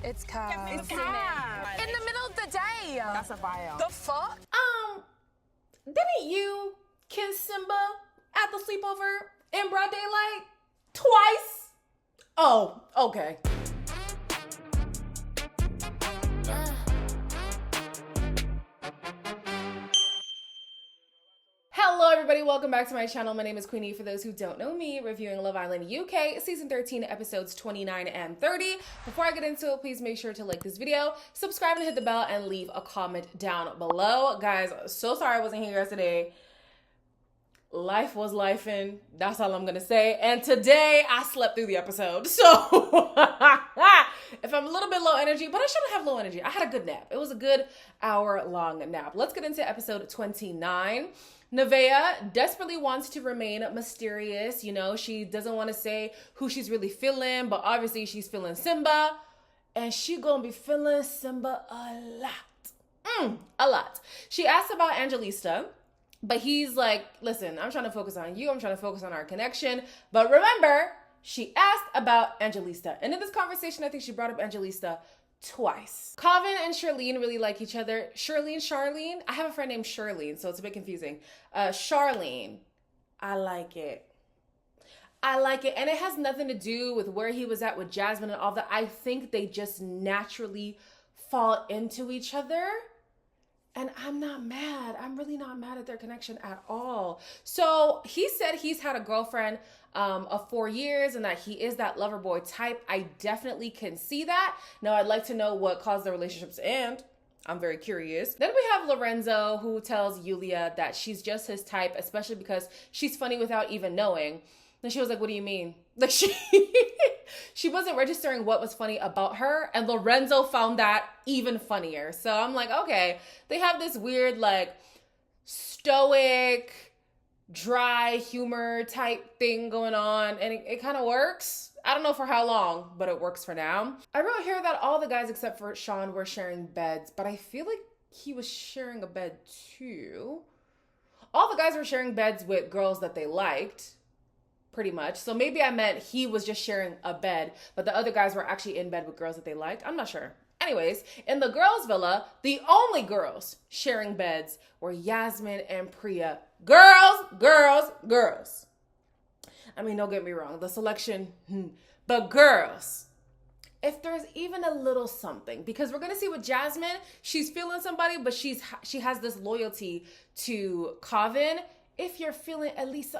It's Cav. It's Cav. In the middle of the day. That's a bio. The fuck? Didn't you kiss Simba at the sleepover in broad daylight? Twice? Oh, okay. Hello everybody, welcome back to my channel. My name is Queenie. For those who don't know me, reviewing Love Island UK Season 13 episodes 29 and 30. Before I get into it, please make sure to like this video, subscribe and hit the bell, and leave a comment down below. Guys, so sorry I wasn't here yesterday. Life was lifing, that's all I'm gonna say. And today I slept through the episode. So if I'm a little bit low energy, but I shouldn't have low energy. I had a good nap. It was a good hour-long nap. Let's get into episode 29. Nevaeh desperately wants to remain mysterious. You know, she doesn't want to say who she's really feeling, but obviously she's feeling Simba. And she gonna be feeling Simba a lot. A lot. She asked about Angelista, but he's like, listen, I'm trying to focus on you. I'm trying to focus on our connection. But remember, she asked about Angelista. And in this conversation, I think she brought up Angelista twice. Calvin and Charlene really like each other. Charlene? I have a friend named Charlene, so it's a bit confusing. Charlene, I like it. I like it. And it has nothing to do with where he was at with Jasmine and all that. I think they just naturally fall into each other. And I'm not mad. I'm really not mad at their connection at all. So he said he's had a girlfriend of 4 years and that he is that lover boy type. I definitely can see that. Now, I'd like to know what caused the relationships to end. I'm very curious. Then we have Lorenzo, who tells Yulia that she's just his type, especially because she's funny without even knowing. Then she was like, what do you mean? Like she wasn't registering what was funny about her, and Lorenzo found that even funnier. So I'm like, okay, they have this weird, like, stoic, dry humor type thing going on, and it kind of works. I don't know for how long, but it works for now. I wrote here that all the guys except for Sean were sharing beds, but I feel like he was sharing a bed too. All the guys were sharing beds with girls that they liked, pretty much. So maybe I meant he was just sharing a bed, but the other guys were actually in bed with girls that they liked. I'm not sure. Anyways, in the girls' villa, the only girls sharing beds were Yasmin and Priya. Girls, girls, girls. I mean, don't get me wrong, the selection, but girls. If there's even a little something, because we're gonna see with Jasmine, she's feeling somebody, but she has this loyalty to Calvin. If you're feeling at least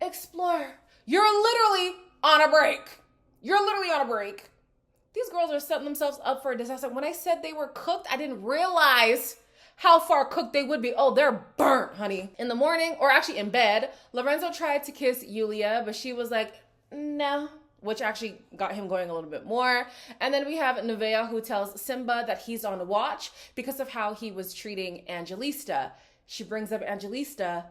explore. You're literally on a break. You're literally on a break. These girls are setting themselves up for a disaster. When I said they were cooked, I didn't realize how far cooked they would be. Oh, they're burnt, honey. In the morning, or actually in bed, Lorenzo tried to kiss Yulia, but she was like, no, which actually got him going a little bit more. And then we have Nevaeh, who tells Simba that he's on watch because of how he was treating Angelista. She brings up Angelista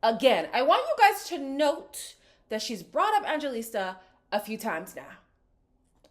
again. I want you guys to note that she's brought up Angelista a few times now.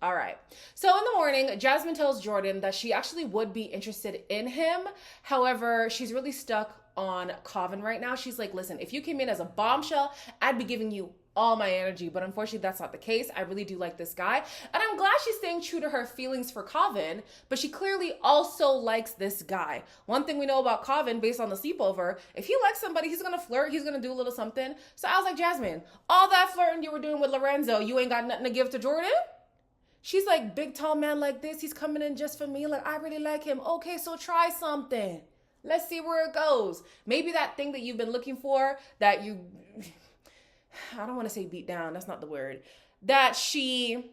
All right. So in the morning, Jasmine tells Jordan that she actually would be interested in him. However, she's really stuck on Calvin right now. She's like, listen, if you came in as a bombshell, I'd be giving you all my energy, but unfortunately that's not the case. I really do like this guy, and I'm glad she's staying true to her feelings for Calvin, but she clearly also likes this guy. One thing we know about Calvin based on the sleepover, if he likes somebody, he's gonna flirt, he's gonna do a little something. So I was like, Jasmine, all that flirting you were doing with Lorenzo, you ain't got nothing to give to Jordan? She's like, big tall man like this, he's coming in just for me, like I really like him. Okay, so try something. Let's see where it goes. Maybe that thing that you've been looking for, that you, I don't want to say beat down, that's not the word, that she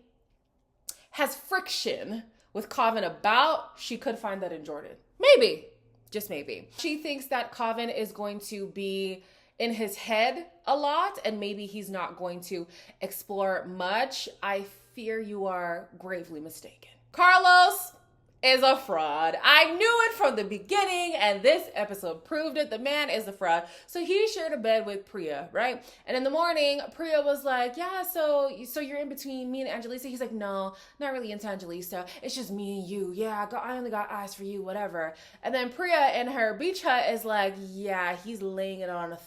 has friction with Calvin about, she could find that in Jordan. Maybe, just maybe. She thinks that Calvin is going to be in his head a lot, and maybe he's not going to explore much. I fear you are gravely mistaken. Carlos is a fraud. I knew it from the beginning, and this episode proved it. The man is a fraud. So he shared a bed with Priya, right? And in the morning, Priya was like, yeah, so you're in between me and Angelisa? He's like, no, not really into Angelisa. It's just me and you. Yeah, I only got eyes for you, whatever. And then Priya in her beach hut is like, yeah, he's laying it on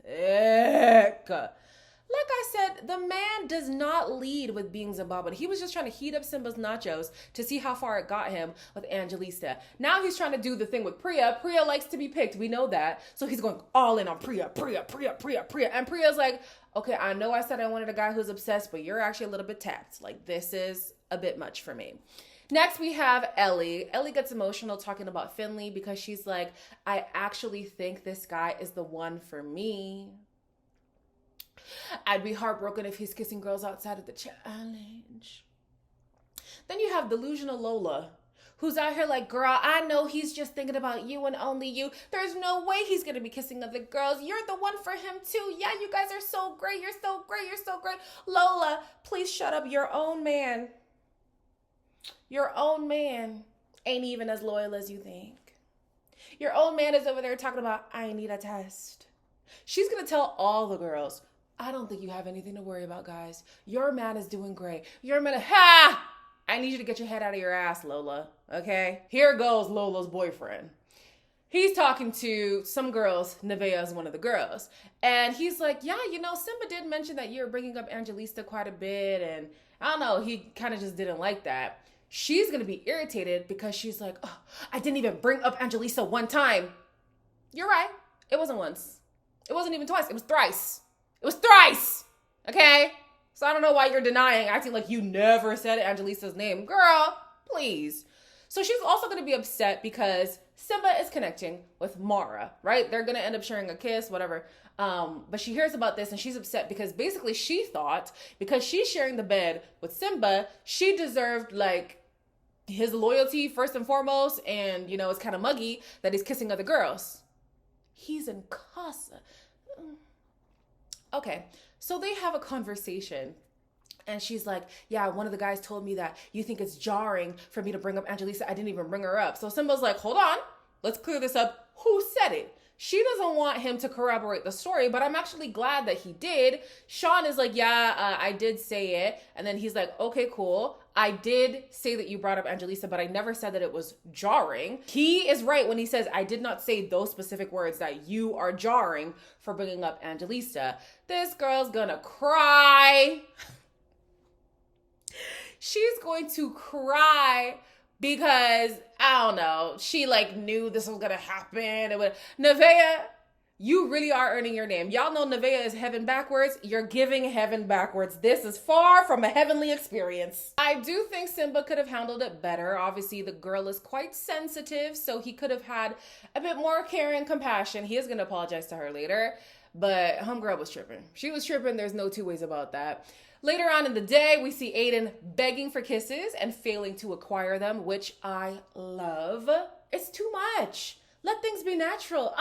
thick. Like I said, the man does not lead with being Zimbabwean. He was just trying to heat up Simba's nachos to see how far it got him with Angelista. Now he's trying to do the thing with Priya. Priya likes to be picked. We know that. So he's going all in on Priya. And Priya's like, okay, I know I said I wanted a guy who's obsessed, but you're actually a little bit tapped. Like, this is a bit much for me. Next, we have Ellie. Ellie gets emotional talking about Finley because she's like, I actually think this guy is the one for me. I'd be heartbroken if he's kissing girls outside of the challenge. Then you have delusional Lola, who's out here like, girl, I know he's just thinking about you and only you. There's no way he's going to be kissing other girls. You're the one for him too. Yeah, you guys are so great. You're so great. You're so great. Lola, please shut up. Your own man ain't even as loyal as you think. Your own man is over there talking about, I need a test. She's going to tell all the girls, I don't think you have anything to worry about, guys. Your man is doing great. Your man, I need you to get your head out of your ass, Lola. Okay? Here goes Lola's boyfriend. He's talking to some girls. Nevaeh is one of the girls. And he's like, yeah, Simba did mention that you're bringing up Angelista quite a bit. And I don't know, he kind of just didn't like that. She's going to be irritated because she's like, oh, I didn't even bring up Angelista one time. You're right. It wasn't once. It wasn't even twice. It was thrice. It was thrice. Okay? So I don't know why you're denying, acting like you never said Angelista's name. Girl, please. So she's also going to be upset because Simba is connecting with Mara, right? They're going to end up sharing a kiss, whatever. But she hears about this and she's upset because basically she thought because she's sharing the bed with Simba, she deserved like his loyalty first and foremost. And, it's kind of muggy that he's kissing other girls. He's in casa. Okay, so they have a conversation and she's like, yeah, one of the guys told me that you think it's jarring for me to bring up Angelista. I didn't even bring her up. So Simba's like, hold on, let's clear this up. Who said it? She doesn't want him to corroborate the story, but I'm actually glad that he did. Sean is like, yeah, I did say it. And then he's like, okay, cool. I did say that you brought up Angelista, but I never said that it was jarring. He is right when he says, I did not say those specific words that you are jarring for bringing up Angelista. This girl's gonna cry. She's going to cry because, I don't know, she knew this was gonna happen. Nevaeh, you really are earning your name. Y'all know Nevaeh is heaven backwards. You're giving heaven backwards. This is far from a heavenly experience. I do think Simba could have handled it better. Obviously, the girl is quite sensitive, so he could have had a bit more care and compassion. He is gonna apologize to her later, but homegirl was tripping. She was tripping. There's no two ways about that. Later on in the day, we see Aiden begging for kisses and failing to acquire them, which I love. It's too much. Let things be natural.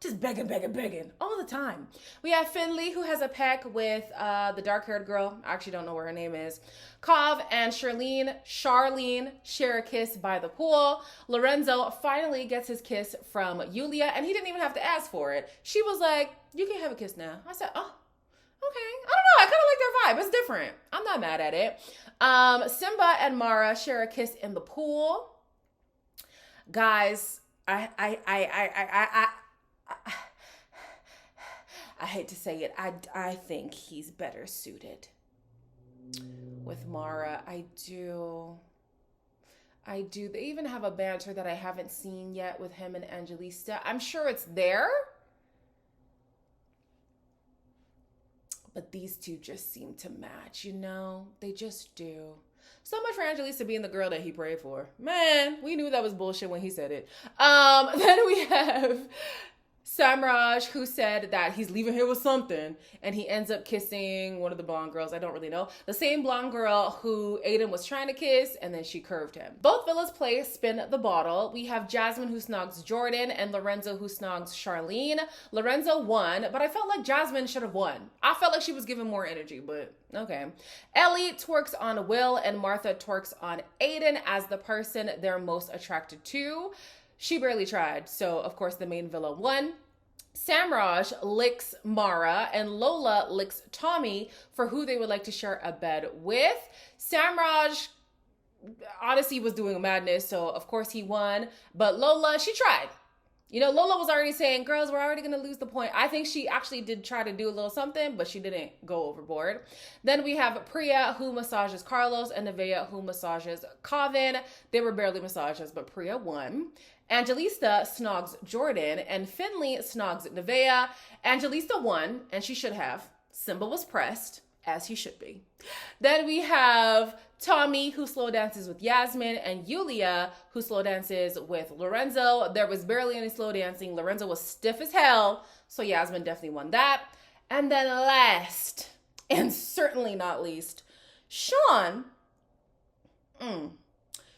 Just begging all the time. We have Finley, who has a peck with the dark-haired girl. I actually don't know what her name is. Kav and Charlene share a kiss by the pool. Lorenzo finally gets his kiss from Yulia, and he didn't even have to ask for it. She was like, you can have a kiss now. I said, oh. Okay, I don't know. I kind of like their vibe. It's different. I'm not mad at it. Simba and Mara share a kiss in the pool. Guys, I hate to say it. I think he's better suited with Mara. I do. They even have a banter that I haven't seen yet with him and Angelista. I'm sure it's there. But these two just seem to match, They just do. So much for Angelista being the girl that he prayed for. Man, we knew that was bullshit when he said it. Then we have Samraj, who said that he's leaving here with something, and he ends up kissing one of the blonde girls. I don't really know. The same blonde girl who Aiden was trying to kiss, and then she curved him. Both villas play Spin the Bottle. We have Jasmine, who snogs Jordan, and Lorenzo, who snogs Charlene. Lorenzo won, but I felt like Jasmine should have won. I felt like she was given more energy, but okay. Ellie twerks on Will, and Martha twerks on Aiden as the person they're most attracted to. She barely tried, so of course the main villa won. Samraj licks Mara, and Lola licks Tommy for who they would like to share a bed with. Samraj honestly was doing madness, so of course he won. But Lola, she tried. You know, Lola was already saying, girls, we're already going to lose the point. I think she actually did try to do a little something, but she didn't go overboard. Then we have Priya, who massages Carlos, and Nevaeh, who massages Kavin. They were barely massages, but Priya won. Angelista snogs Jordan, and Finley snogs Nevaeh. Angelista won, and she should have. Simba was pressed, as he should be. Then we have Tommy, who slow dances with Yasmin, and Yulia, who slow dances with Lorenzo. There was barely any slow dancing. Lorenzo was stiff as hell, so Yasmin definitely won that. And then last, and certainly not least, Sean.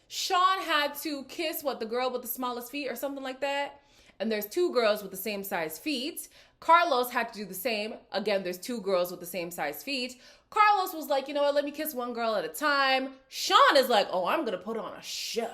Sean had to kiss, the girl with the smallest feet or something like that. And there's two girls with the same size feet. Carlos had to do the same. Again, there's two girls with the same size feet. Carlos was like, you know what, let me kiss one girl at a time. Sean is like, oh, I'm going to put on a show.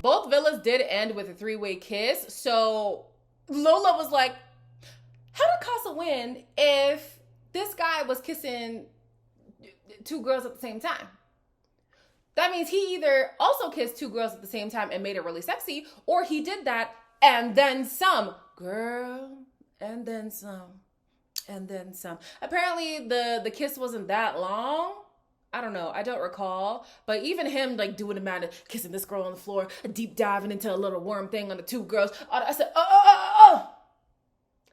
Both villas did end with a three-way kiss. So Lola was like, how did Casa win if this guy was kissing two girls at the same time? That means he either also kissed two girls at the same time and made it really sexy, or he did that and then some. Girl, and then some, and then some. Apparently the kiss wasn't that long. I don't know. I don't recall. But even him like doing the man kissing this girl on the floor, deep diving into a little worm thing on the two girls. I said, oh.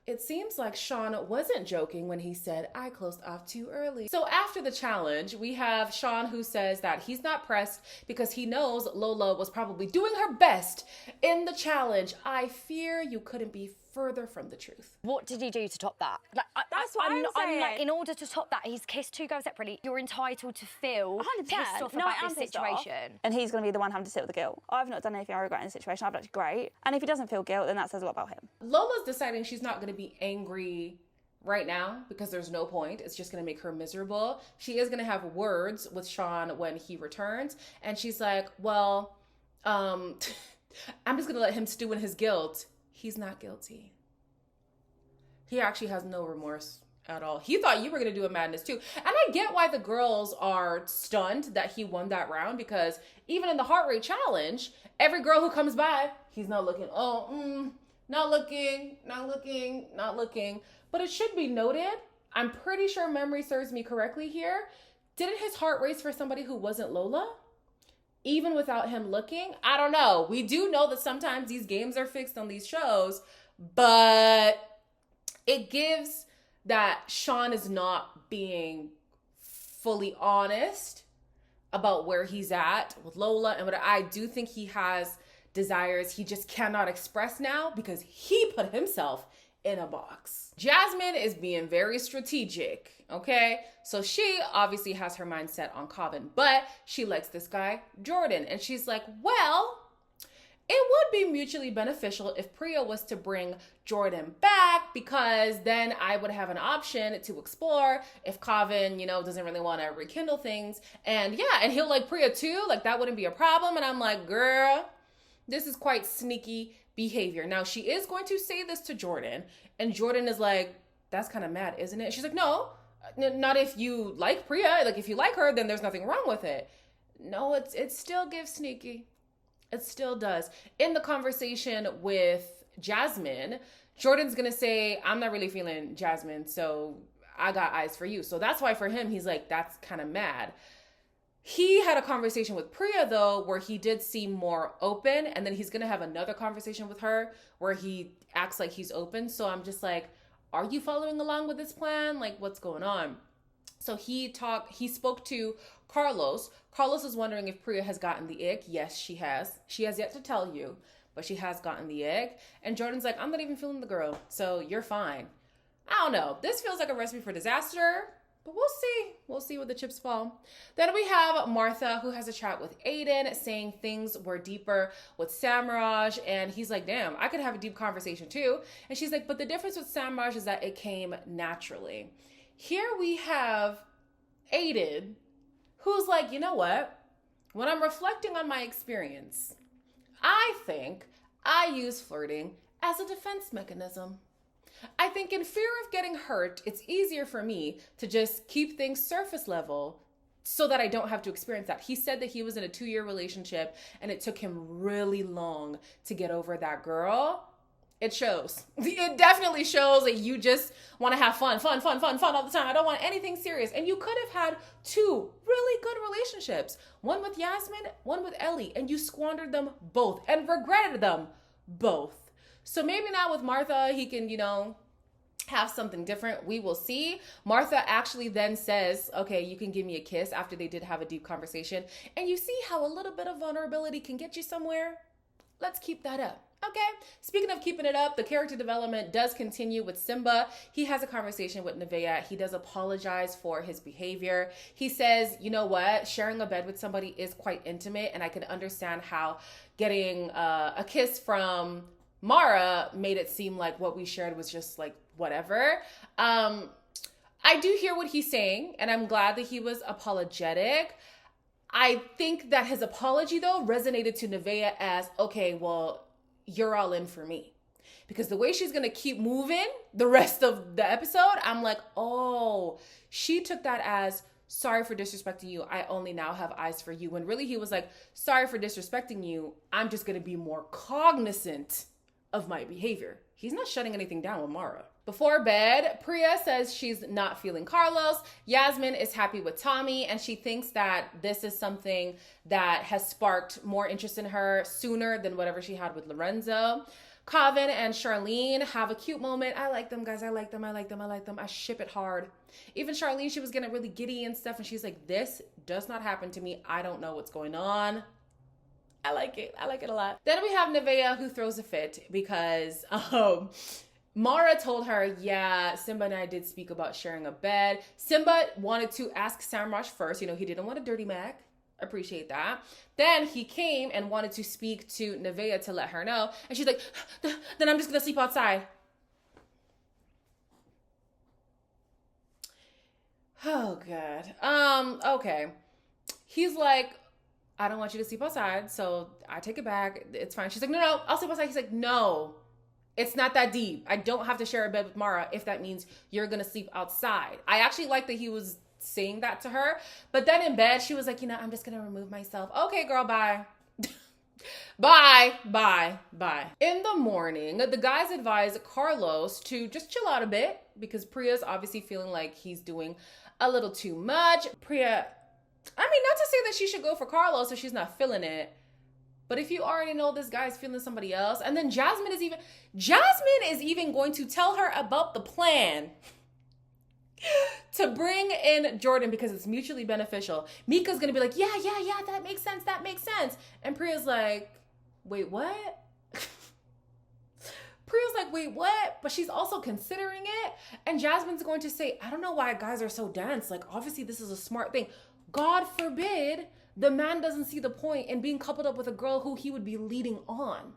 It seems like Sean wasn't joking when he said, I closed off too early. So after the challenge, we have Sean who says that he's not pressed because he knows Lola was probably doing her best in the challenge. I fear you couldn't be further from the truth. What did he do to top that? Like, That's what I'm saying. like, in order to top that, he's kissed two girls separately. You're entitled to feel 100%. pissed off No, about I am this pissed off. situation. And he's going to be the one having to sit with the guilt. I've not done anything I regret in the situation. I've acted great. And if he doesn't feel guilt, then that says a lot about him. Lola's deciding she's not going to be angry right now because there's no point. It's just going to make her miserable. She is going to have words with Sean when he returns. And she's like, well, I'm just going to let him stew in his guilt. He's not guilty. He actually has no remorse at all. He thought you were going to do a madness too. And I get why the girls are stunned that he won that round, because even in the heart rate challenge, every girl who comes by, he's not looking. Not looking. But it should be noted, I'm pretty sure memory serves me correctly here. Didn't his heart race for somebody who wasn't Lola? Even without him looking? I don't know. We do know that sometimes these games are fixed on these shows, but it gives that Sean is not being fully honest about where he's at with Lola. And what I do think he has desires he just cannot express now because he put himself in a box. Jasmine is being very strategic, okay? So she obviously has her mind set on Kavin, but she likes this guy, Jordan. And she's like, well, it would be mutually beneficial if Priya was to bring Jordan back, because then I would have an option to explore if Kavin, doesn't really want to rekindle things. And yeah, and he'll like Priya too. Like that wouldn't be a problem. And I'm like, girl, this is quite sneaky behavior. Now she is going to say this to Jordan, and Jordan is like, that's kind of mad, isn't it? She's like, no, not if you like Priya. Like if you like her, then there's nothing wrong with it. No, it still gives sneaky. It still does. In the conversation with Jasmine, Jordan's going to say, I'm not really feeling Jasmine, so I got eyes for you. So that's why for him, he's like, that's kind of mad. He had a conversation with Priya, though, where he did seem more open. And then he's going to have another conversation with her where he acts like he's open. So I'm just like, are you following along with this plan? Like, what's going on? So he spoke to Carlos. Carlos is wondering if Priya has gotten the ick. Yes, she has. She has yet to tell you, but she has gotten the ick. And Jordan's like, I'm not even feeling the girl, so you're fine. I don't know. This feels like a recipe for disaster, but we'll see. We'll see where the chips fall. Then we have Martha, who has a chat with Aiden, saying things were deeper with Samraj. And he's like, damn, I could have a deep conversation too. And she's like, but the difference with Samraj is that it came naturally. Here we have Aiden, who's like, you know what? When I'm reflecting on my experience, I think I use flirting as a defense mechanism. I think in fear of getting hurt, it's easier for me to just keep things surface level so that I don't have to experience that. He said that he was in a 2-year relationship and it took him really long to get over that girl. It shows. It definitely shows that you just want to have fun all the time. I don't want anything serious. And you could have had 2 really good relationships. One with Yasmin, one with Ellie. And you squandered them both and regretted them both. So maybe now with Martha, he can, have something different. We will see. Martha actually then says, okay, you can give me a kiss after they did have a deep conversation. And you see how a little bit of vulnerability can get you somewhere? Let's keep that up. Okay, speaking of keeping it up, the character development does continue with Simba. He has a conversation with Nevaeh. He does apologize for his behavior. He says, you know what, sharing a bed with somebody is quite intimate, and I can understand how getting a kiss from Mara made it seem like what we shared was just like whatever. I do hear what he's saying, and I'm glad that he was apologetic. I think that his apology, though, resonated to Nevaeh as, okay, well, you're all in for me. Because the way she's going to keep moving the rest of the episode, I'm like, oh, she took that as, sorry for disrespecting you. I only now have eyes for you. When really he was like, sorry for disrespecting you. I'm just going to be more cognizant of my behavior. He's not shutting anything down with Mara. Before bed, Priya says she's not feeling Carlos. Yasmin is happy with Tommy, and she thinks that this is something that has sparked more interest in her sooner than whatever she had with Lorenzo. Kavin and Charlene have a cute moment. I like them, guys. I like them. I ship it hard. Even Charlene, she was getting really giddy and stuff, and she's like, this does not happen to me. I don't know what's going on. I like it. I like it a lot. Then we have Nevaeh, who throws a fit because Mara told her, yeah, Simba and I did speak about sharing a bed. Simba wanted to ask Samrash first. He didn't want a dirty Mac. Appreciate that. Then he came and wanted to speak to Nevaeh to let her know. And she's like, then I'm just going to sleep outside. Oh, God. Okay. He's like, I don't want you to sleep outside, so I take it back. It's fine. She's like, no, I'll sleep outside. He's like, no, it's not that deep. I don't have to share a bed with Mara if that means you're going to sleep outside. I actually like that he was saying that to her. But then in bed, she was like, I'm just going to remove myself. Okay, girl, bye. Bye. In the morning, the guys advise Carlos to just chill out a bit because Priya's obviously feeling like he's doing a little too much. Priya, not to say that she should go for Carlos if she's not feeling it, but if you already know this guy's feeling somebody else, and then Jasmine is even going to tell her about the plan to bring in Jordan because it's mutually beneficial. Mika's gonna be like, yeah, that makes sense. And Priya's like, wait, what? Priya's like, wait, what? But she's also considering it. And Jasmine's going to say, I don't know why guys are so dense. Like, obviously this is a smart thing. God forbid the man doesn't see the point in being coupled up with a girl who he would be leading on.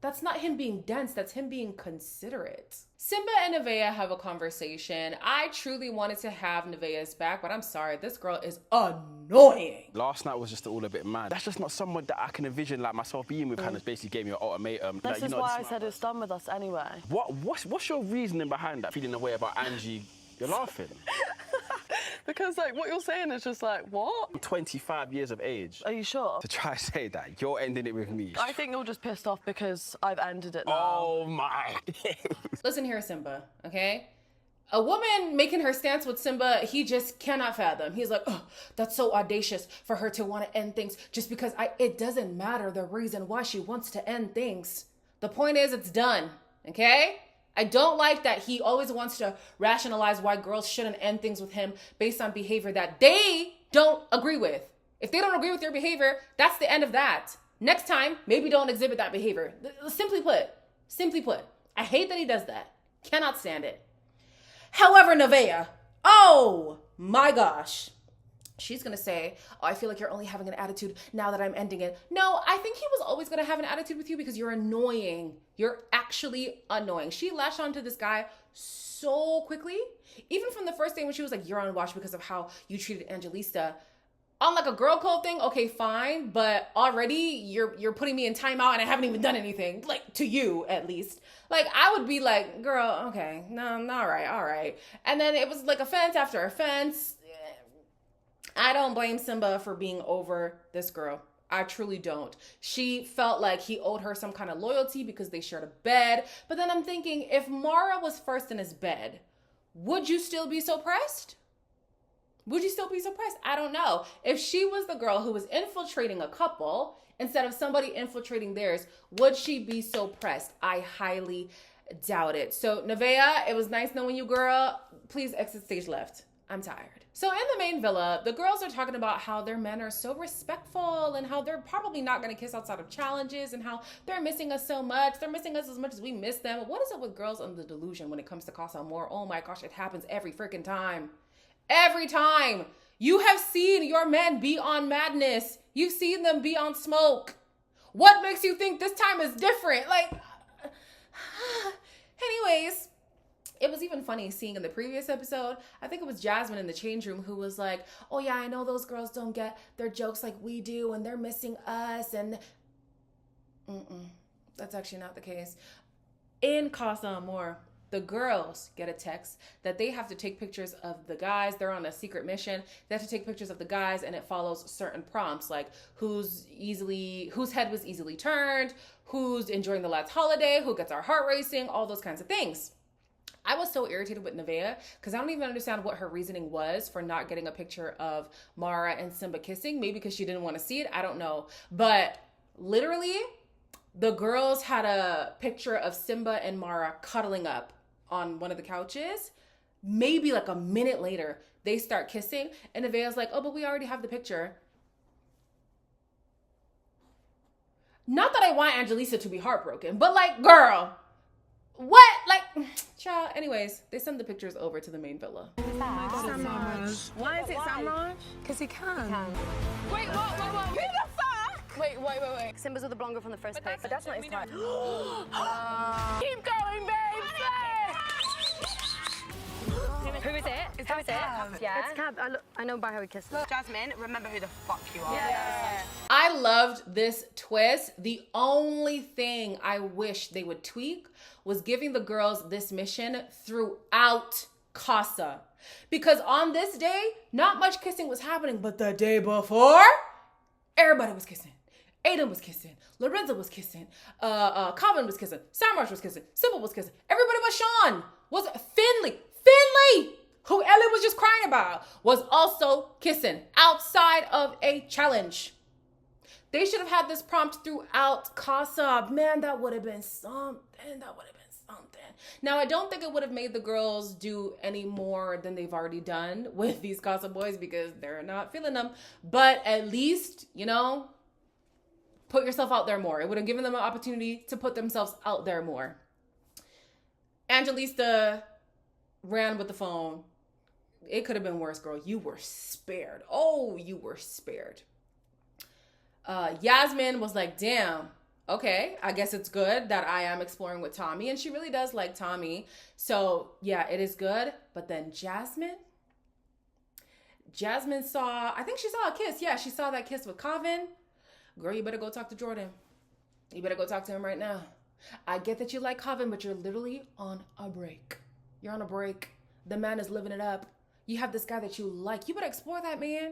That's not him being dense, that's him being considerate. Simba and Nevaeh have a conversation. I truly wanted to have Nevaeh's back, but I'm sorry, this girl is annoying. Last night was just all a bit mad. That's just not someone that I can envision like myself being with. Kind of basically gave me an ultimatum. This is why I said it's done with us anyway. What's your reasoning behind that? Feeling the way about Angie, you're laughing. Because, what you're saying is just what? I'm 25 years of age. Are you sure? To try to say that, you're ending it with me. I think you're just pissed off because I've ended it now. Oh, my. Listen here, Simba, okay? A woman making her stance with Simba, he just cannot fathom. He's like, oh, that's so audacious for her to want to end things just because it doesn't matter the reason why she wants to end things. The point is, it's done, okay? I don't like that he always wants to rationalize why girls shouldn't end things with him based on behavior that they don't agree with. If they don't agree with your behavior, that's the end of that. Next time, maybe don't exhibit that behavior. Simply put, I hate that he does that. Cannot stand it. However, Nevaeh, oh my gosh. She's going to say, oh, I feel like you're only having an attitude now that I'm ending it. No, I think he was always going to have an attitude with you because you're annoying. You're actually annoying. She latched onto this guy so quickly. Even from the first day when she was like, you're on watch because of how you treated Angelista. On like a girl code thing, okay, fine, but already you're putting me in timeout and I haven't even done anything, like to you at least. Like I would be like, girl, okay, no, all right. And then it was like offense after offense. I don't blame Simba for being over this girl. I truly don't. She felt like he owed her some kind of loyalty because they shared a bed. But then I'm thinking, if Mara was first in his bed, would you still be so pressed? Would you still be so pressed? I don't know. If she was the girl who was infiltrating a couple instead of somebody infiltrating theirs, would she be so pressed? I highly doubt it. So Nevaeh, it was nice knowing you, girl. Please exit stage left. I'm tired. So in the main villa, the girls are talking about how their men are so respectful and how they're probably not going to kiss outside of challenges and how they're missing us so much. They're missing us as much as we miss them. What is it with girls under the delusion when it comes to Casa Amor? Oh my gosh, it happens every freaking time. Every time. You have seen your men be on madness. You've seen them be on smoke. What makes you think this time is different? Like, anyways, it was even funny seeing in the previous episode, I think it was Jasmine in the change room who was like, oh yeah, I know those girls don't get their jokes like we do and they're missing us. And that's actually not the case. In Casa Amor, the girls get a text that they have to take pictures of the guys. They're on a secret mission. They have to take pictures of the guys and it follows certain prompts like whose head was easily turned, who's enjoying the last holiday, who gets our heart racing, all those kinds of things. I was so irritated with Nevaeh because I don't even understand what her reasoning was for not getting a picture of Mara and Simba kissing. Maybe because she didn't want to see it. I don't know. But literally, the girls had a picture of Simba and Mara cuddling up on one of the couches. Maybe like a minute later, they start kissing. And Nevaeh's like, oh, but we already have the picture. Not that I want Angelisa to be heartbroken, but like, girl, what? Like, child. Anyways, they send the pictures over to the main villa. Samraj. Why is it Samraj? Because he can. Wait, what? Who the fuck? Wait. Simba's with the blonde girl from the first place. But that's not his type. Keep going, babe. Who is it? Who is it? Yeah. It's Cab. I know by how he kissed her. Jasmine, remember who the fuck you are. Yeah. I loved this twist. The only thing I wish they would tweak was giving the girls this mission throughout Casa. Because on this day, not much kissing was happening, but the day before, everybody was kissing. Aiden was kissing. Lorenzo was kissing. Calvin was kissing. Samraj was kissing. Sybil was kissing. Everybody but Sean. Was Finley, who Ellie was just crying about, was also kissing outside of a challenge. They should have had this prompt throughout Casa. Man, that would have been something. Now, I don't think it would have made the girls do any more than they've already done with these Casa boys because they're not feeling them. But at least, put yourself out there more. It would have given them an opportunity to put themselves out there more. Angelisa ran with the phone. It could have been worse, girl. You were spared. Oh, you were spared. Yasmin was like, damn, okay, I guess it's good that I am exploring with Tommy. And she really does like Tommy. So, yeah, it is good. But then Jasmine saw, I think she saw a kiss. Yeah, she saw that kiss with Calvin. Girl, you better go talk to Jordan. You better go talk to him right now. I get that you like Calvin, but you're literally on a break. You're on a break. The man is living it up. You have this guy that you like. You better explore that, man.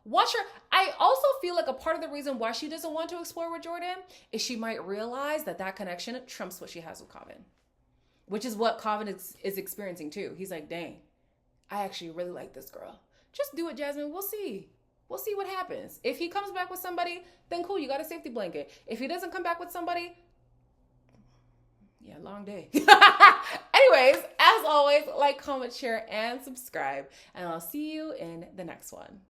Watch her. I also feel like a part of the reason why she doesn't want to explore with Jordan is she might realize that connection trumps what she has with Calvin, which is what Calvin is experiencing too. He's like, dang, I actually really like this girl. Just do it, Jasmine. We'll see. We'll see what happens. If he comes back with somebody, then cool, you got a safety blanket. If he doesn't come back with somebody, yeah, long day. Anyways, as always, like, comment, share, and subscribe. And I'll see you in the next one.